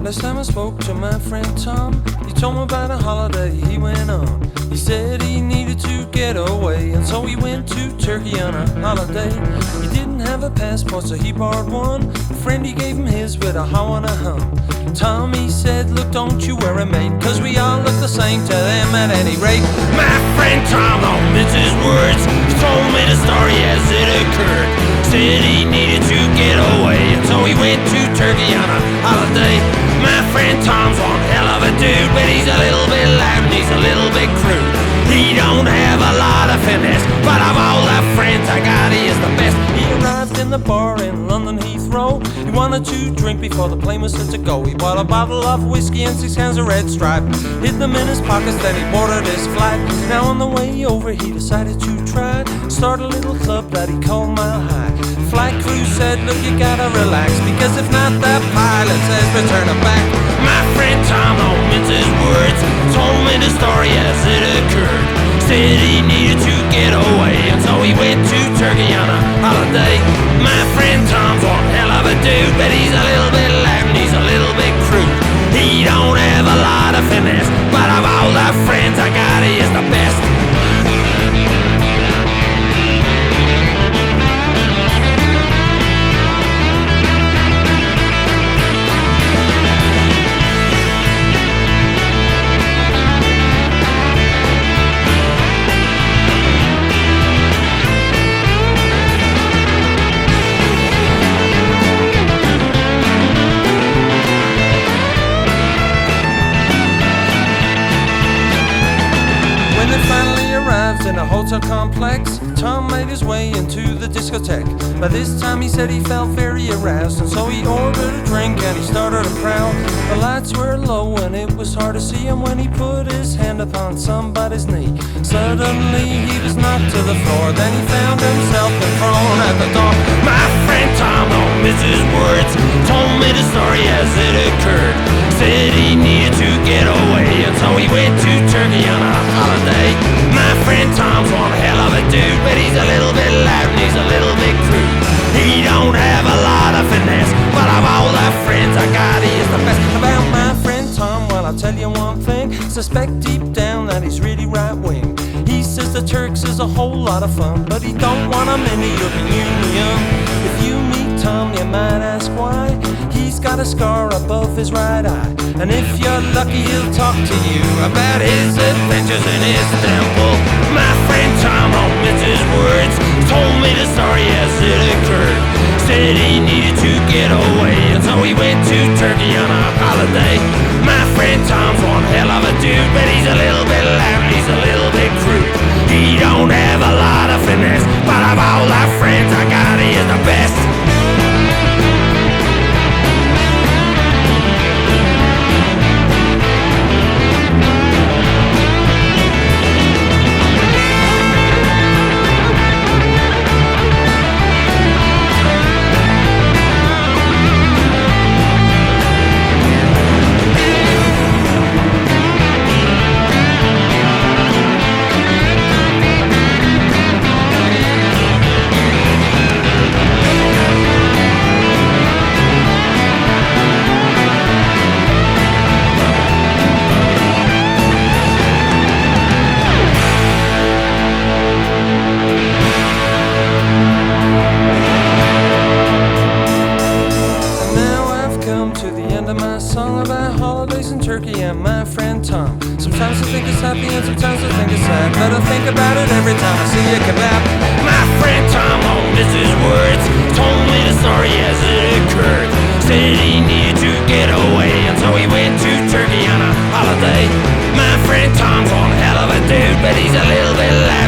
Last time I spoke to my friend Tom, he told me about a holiday he went on. He said he needed to get away, and so he went to Turkey on a holiday. He didn't have a passport, so he borrowed one. A friend, he gave him his with a how and a hum. Tom, he said, look, don't you worry, mate, cause we all look the same to them at any rate. My friend Tom don't mince his words. He told me the story as it occurred. Said he needed to get away, and so he went to Turkey on a holiday. My friend Tom's one hell of a dude, but he's a little bit loud and he's a little bit crude. He don't have a lot of finesse, but of all the friends I got, he is the best. He arrived in the bar in London Heathrow. He wanted to drink before the plane was set to go. He bought a bottle of whiskey and 6 cans of Red Stripe, hid them in his pockets, then he boarded his flight. Now on the way over he decided to try start a little club that he called Mile High. Flight crew said, look, you gotta relax, because if not, the pilot says return it back. My friend Tom don't mince his words. Told me the story as it occurred. Said he needed to get away, and so he went to Turkey on a holiday. My friend Tom's one hell of a dude, but he's a little bit loud and he's a little bit crude. He don't have a lot of finesse, but of all the friends I got, he is the best. In a hotel complex, Tom made his way into the discotheque. By this time he said he felt very aroused, and so he ordered a drink and he started to prowl. The lights were low and it was hard to see him when he put his hand upon somebody's knee. Suddenly he was knocked to the floor, then he found himself and thrown at the door. My friend Tom don't mince his words. Told me the story as it occurred. Said he needed to get away, and so he went to Turkey on a holiday. My friend Tom's one hell of a dude, but he's a little bit loud and he's a little bit crude. He don't have a lot of finesse, but of all the friends I got, he is the best. About my friend Tom, well, I'll tell you one thing. Suspect deep down that he's really right-wing. He says the Turks is a whole lot of fun, but he don't want them in the European Union. If you meet Tom, you might ask why. He's got a scar above his right eye, and if you're lucky he'll talk to you about his adventures in Istanbul. My friend Tom don't mince his words. Told me the story as it occurred. Said he needed to get away, and so he went to Turkey on a holiday. My friend Tom's one hell of a dude, but he's a little bit loud and he's a little bit crude. He don't have a lot of finesse, but of all the friends I got, he is the best. Turkey and my friend Tom. Sometimes I think it's happy and sometimes I think it's sad, but I think about it every time I see a kebab. My friend Tom don't mince his words. Told me the story as it occurred. Said he needed to get away, and so he went to Turkey on a holiday. My friend Tom's one hell of a dude, but he's a little bit loud.